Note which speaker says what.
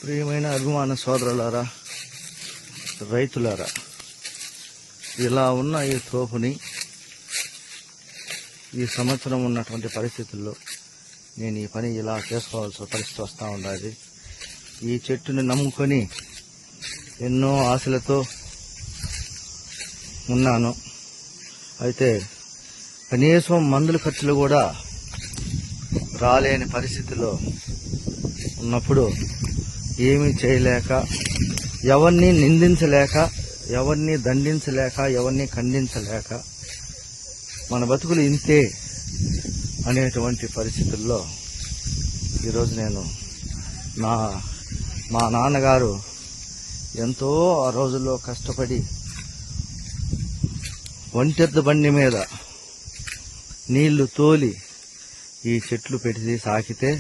Speaker 1: ప్రియమైన అభిమాన సోదరులారా, రైతులారా, ఇలా ఉన్న ఈ తోపుని ఈ సంవత్సరం ఉన్నటువంటి పరిస్థితుల్లో నేను ఈ పని ఇలా చేసుకోవాల్సిన పరిస్థితి వస్తూ ఉండాలి. ఈ చెట్టుని నమ్ముకొని ఎన్నో ఆశలతో ఉన్నాను. అయితే కనీసం మందుల ఖర్చులు కూడా రాలేని పరిస్థితిలో ఉన్నప్పుడు ఏమీ చేయలేక, ఎవరిని నిందించలేక, ఎవరిని దండించలేక, ఎవరిని ఖండించలేక మన బతుకులు ఇంతే అనేటువంటి పరిస్థితుల్లో ఈరోజు నేను మా నాన్నగారు ఎంతో ఆ రోజుల్లో కష్టపడి ఒంటెద్దు బండి మీద నీళ్లు తోలి ఈ చెట్లు పెట్టి సాకితే